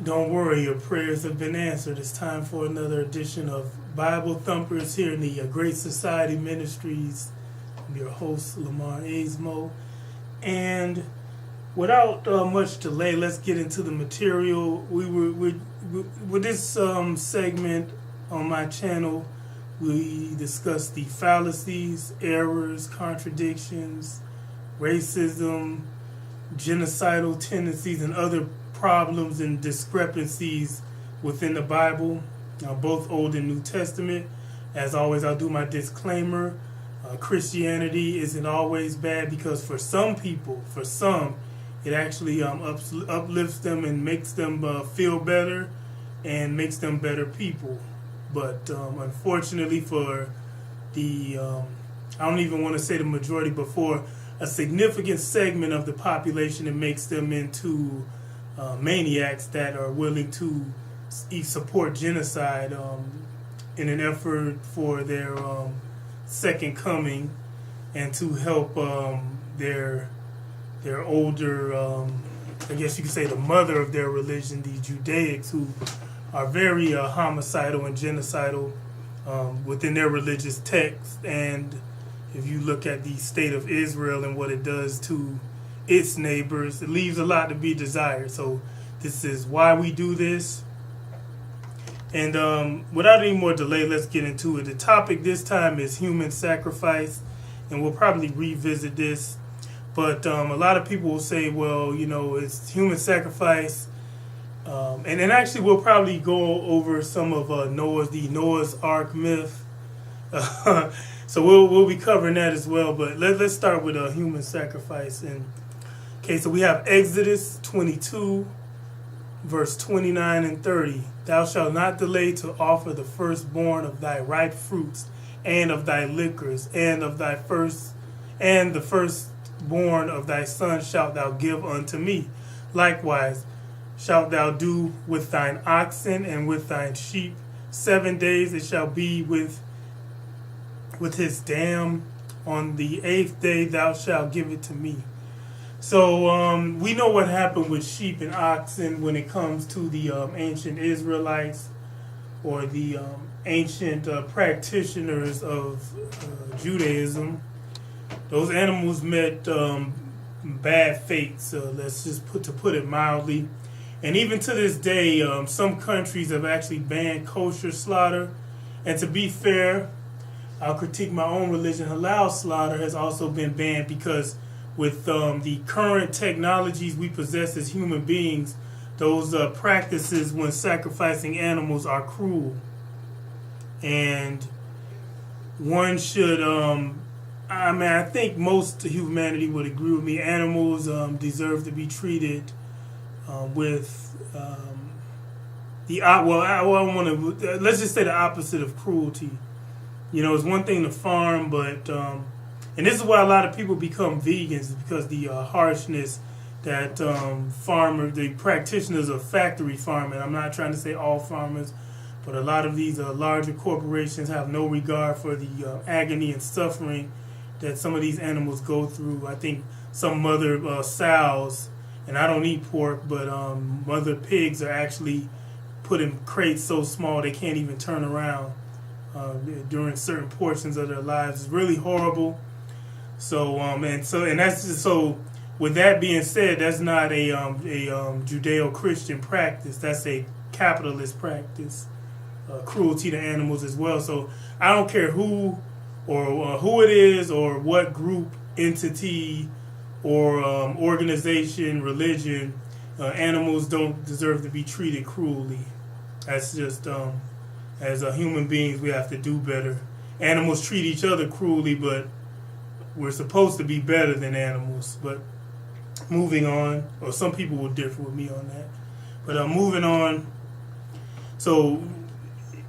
Don't worry, your prayers have been answered. It's time for another edition of Bible Thumpers here in the Great Society Ministries. I'm your host, Lamar Aizmo. And without much delay, let's get into the material. With this segment on my channel, we discuss the fallacies, errors, contradictions, racism, genocidal tendencies, and other problems and discrepancies within the Bible, both Old and New Testament. As always, I'll do my disclaimer. Christianity isn't always bad, because for some people, it actually uplifts them and makes them feel better and makes them better people. But unfortunately for I don't even want to say the majority, but for a significant segment of the population, it makes them into maniacs that are willing to support genocide in an effort for their second coming, and to help their older, I guess you could say the mother of their religion, the Judaics, who are very homicidal and genocidal within their religious text. And if you look at the state of Israel and what it does to its neighbors, it leaves a lot to be desired. So this is why we do this. And without any more delay, let's get into it. The topic this time is human sacrifice, and we'll probably revisit this. But a lot of people will say, well, it's human sacrifice. And then actually we'll probably go over some of Noah's Ark myth. So we'll be covering that as well. But let's start with human sacrifice. And so we have Exodus 22, verse 29 and 30. Thou shalt not delay to offer the firstborn of thy ripe fruits, and of thy liquors, and of thy the firstborn of thy son shalt thou give unto me. Likewise shalt thou do with thine oxen and with thine sheep. 7 days it shall be with his dam. On the 8th day thou shalt give it to me. So we know what happened with sheep and oxen when it comes to the ancient Israelites, or the ancient practitioners of Judaism. Those animals met bad fates, let's just put it mildly. And even to this day, some countries have actually banned kosher slaughter. And to be fair, I'll critique my own religion. Halal slaughter has also been banned, because with the current technologies we possess as human beings, those practices when sacrificing animals are cruel. And one should, I think most humanity would agree with me, animals deserve to be treated with let's just say the opposite of cruelty. It's one thing to farm, but and this is why a lot of people become vegans, because the harshness that the practitioners of factory farming, I'm not trying to say all farmers, but a lot of these larger corporations have no regard for the agony and suffering that some of these animals go through. I think some mother sows, and I don't eat pork, but mother pigs are actually put in crates so small they can't even turn around during certain portions of their lives. It's really horrible. So and that's just, so. With that being said, that's not a Judeo-Christian practice. That's a capitalist practice, cruelty to animals as well. So I don't care who it is, or what group, entity, or organization, religion. Animals don't deserve to be treated cruelly. That's just as human beings, we have to do better. Animals treat each other cruelly, but we're supposed to be better than animals. But moving on, or some people will differ with me on that. But moving on. So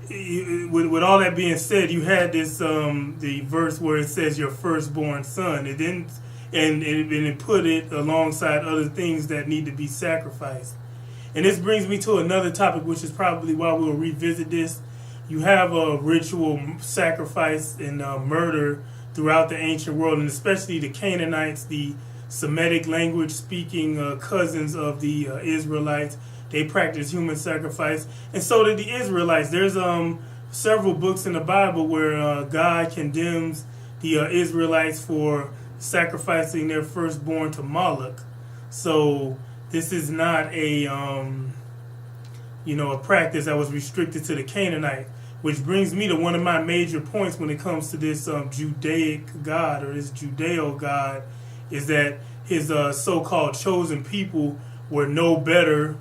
with all that being said, you had this the verse where it says your firstborn son. It didn't, and it put it alongside other things that need to be sacrificed. And this brings me to another topic, which is probably why we'll revisit this. You have a ritual sacrifice and murder throughout the ancient world, and especially the Canaanites, the Semitic language speaking cousins of the Israelites. They practice human sacrifice, and so did the Israelites. There's several books in the Bible where God condemns the Israelites for sacrificing their firstborn to Moloch. So this is not a a practice that was restricted to the Canaanite, which brings me to one of my major points when it comes to this Judaic God, or this Judeo God, is that his so-called chosen people were no better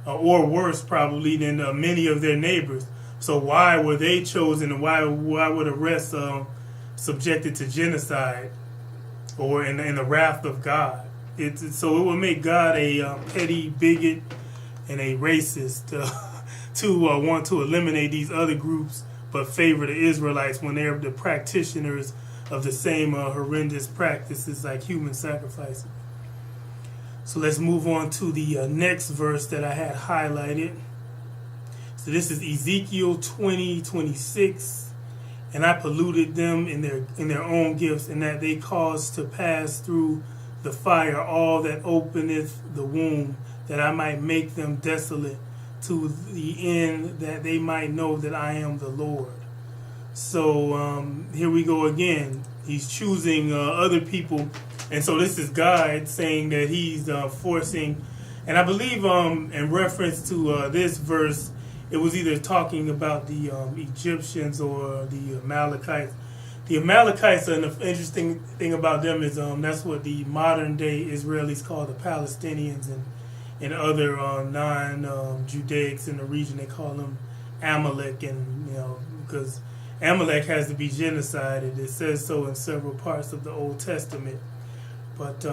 or worse probably than many of their neighbors. So why were they chosen, and why were the rest subjected to genocide or in the wrath of God? So it would make God a petty bigot and a racist to want to eliminate these other groups but favor the Israelites when they're the practitioners of the same horrendous practices like human sacrificing. So let's move on to the next verse that I had highlighted. So this is Ezekiel 20:26. And I polluted them in their own gifts, and that they caused to pass through the fire all that openeth the womb, that I might make them desolate, to the end that they might know that I am the Lord. So here we go again. He's choosing other people. And so this is God saying that he's forcing, and I believe in reference to this verse, it was either talking about the Egyptians or the Amalekites. The Amalekites, and the interesting thing about them is that's what the modern day Israelis call the Palestinians, and other non-Judaics in the region, they call them Amalek, and because Amalek has to be genocided. It says so in several parts of the Old Testament. But,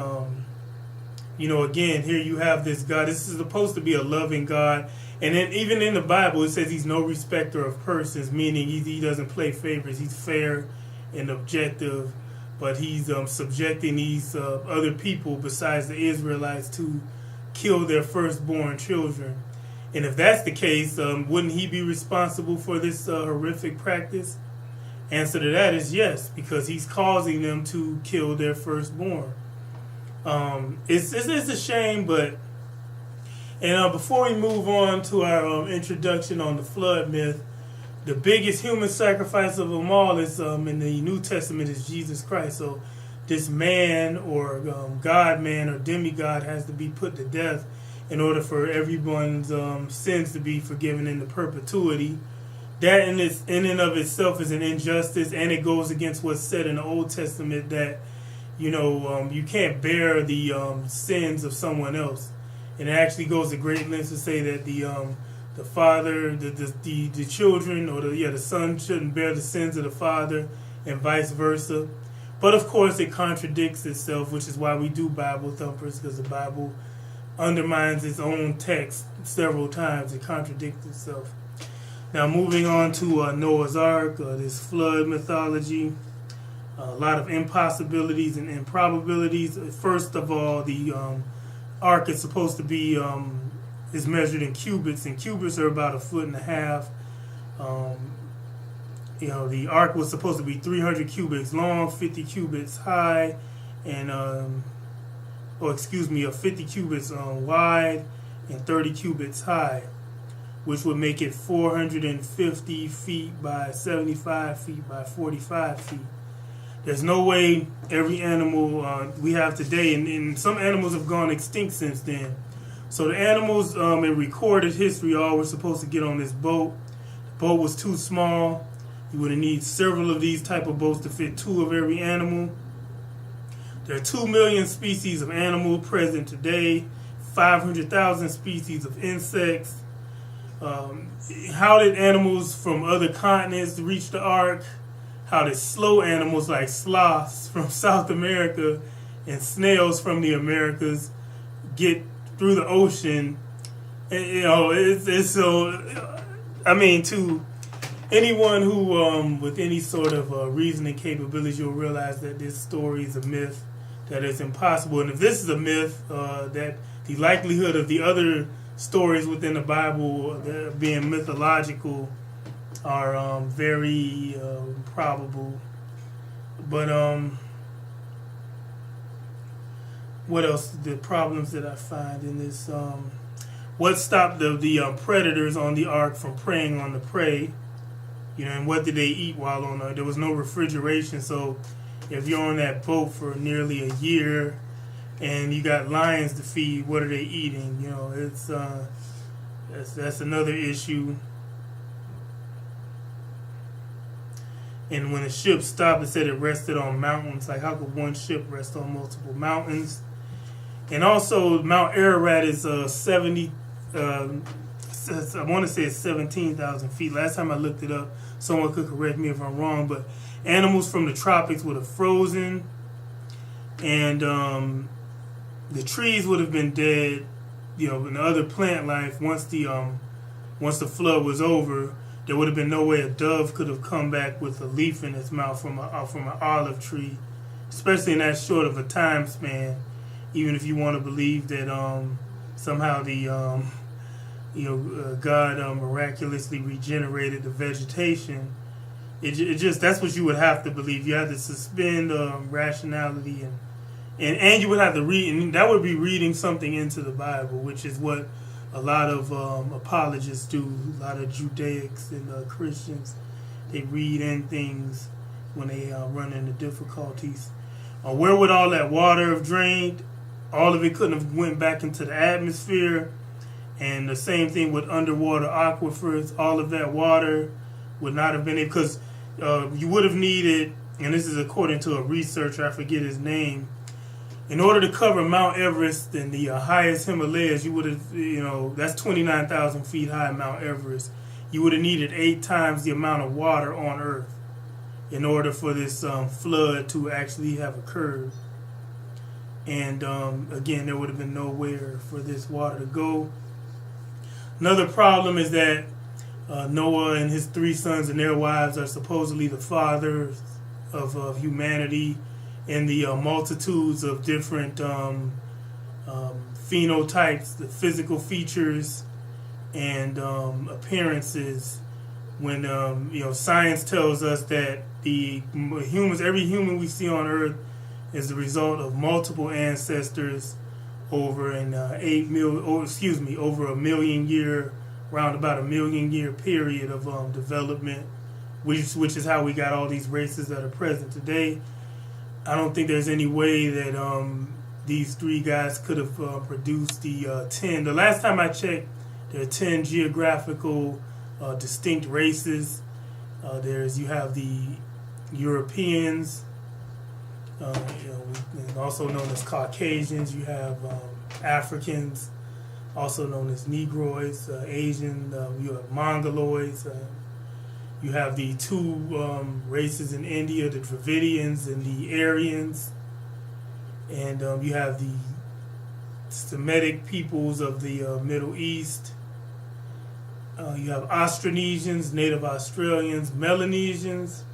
again, here you have this God. This is supposed to be a loving God. And then even in the Bible, it says he's no respecter of persons, meaning he doesn't play favorites. He's fair and objective. But he's subjecting these other people besides the Israelites to kill their firstborn children. And if that's the case, wouldn't he be responsible for this horrific practice? Answer to that is yes, because he's causing them to kill their firstborn. It's a shame, but before we move on to our introduction on the flood myth, the biggest human sacrifice of them all is in the New Testament is Jesus Christ. So this man or God-man or demigod has to be put to death in order for everyone's sins to be forgiven into perpetuity. That in and of itself is an injustice, and it goes against what's said in the Old Testament that you can't bear the sins of someone else. And it actually goes to great lengths to say that the father, the children, or the son shouldn't bear the sins of the father, and vice versa. But of course, it contradicts itself, which is why we do Bible thumpers, because the Bible undermines its own text several times. It contradicts itself. Now, moving on to Noah's Ark, this flood mythology. A lot of impossibilities and improbabilities. First of all, the ark is supposed to be is measured in cubits, and cubits are about 1.5 feet. The ark was supposed to be 300 cubits long, 50 cubits high, and 50 cubits wide and 30 cubits high, which would make it 450 feet by 75 feet by 45 feet. There's no way every animal we have today, and some animals have gone extinct since then. So the animals in recorded history all were supposed to get on this boat. The boat was too small. You would need several of these type of boats to fit 2 of every animal. There are 2 million species of animal present today, 500,000 species of insects. How did animals from other continents reach the ark? How did slow animals like sloths from South America and snails from the Americas get through the ocean? And, it's so. To anyone who, with any sort of reasoning capabilities, you'll realize that this story is a myth, that it's impossible. And if this is a myth, that the likelihood of the other stories within the Bible being mythological are very probable. But what else? The problems that I find in this. What stopped the predators on the ark from preying on the prey? And what did they eat while on there? There was no refrigeration, so if you're on that boat for nearly a year and you got lions to feed, what are they eating? It's that's another issue. And when the ship stopped, it said it rested on mountains. Like, how could one ship rest on multiple mountains? And also, Mount Ararat is 70. I want to say it's 17,000 feet. Last time I looked it up, someone could correct me if I'm wrong, but animals from the tropics would have frozen, and the trees would have been dead. And the other plant life, once the flood was over, there would have been no way a dove could have come back with a leaf in its mouth from an olive tree, especially in that short of a time span. Even if you want to believe that somehow the God miraculously regenerated the vegetation, it just, that's what you would have to believe. You have to suspend rationality, and you would have to read, and that would be reading something into the Bible, which is what a lot of apologists do. A lot of Judaics and Christians, they read in things when they run into difficulties. Where would all that water have drained? All of it couldn't have went back into the atmosphere. And the same thing with underwater aquifers. All of that water would not have been able, because you would have needed, and this is according to a researcher, I forget his name, in order to cover Mount Everest and the highest Himalayas, you would have, that's 29,000 feet high, Mount Everest. You would have needed 8 times the amount of water on Earth in order for this flood to actually have occurred. And again, there would have been nowhere for this water to go. Another problem is that Noah and his 3 sons and their wives are supposedly the fathers of humanity, and the multitudes of different phenotypes, the physical features and appearances. When science tells us that the humans, every human we see on Earth, is the result of multiple ancestors over over a million year, around about a million year period of development, which is how we got all these races that are present today. I don't think there's any way that these 3 guys could have produced the 10. The last time I checked, there are 10 geographical distinct races. You have the Europeans, also known as Caucasians. You have Africans, also known as Negroids, Asian. You have Mongoloids. You have the 2 races in India, the Dravidians and the Aryans. And you have the Semitic peoples of the Middle East. You have Austronesians, Native Australians, Melanesians,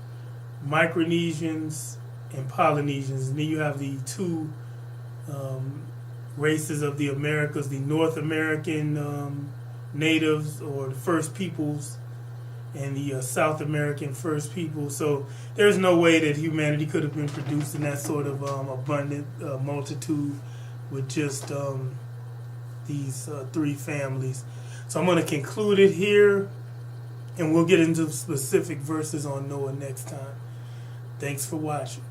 Micronesians, and Polynesians. And then you have the 2 races of the Americas, the North American natives, or the First Peoples, and the South American First People. So there's no way that humanity could have been produced in that sort of abundant multitude with just these 3 families. So I'm going to conclude it here, and we'll get into specific verses on Noah next time. Thanks for watching.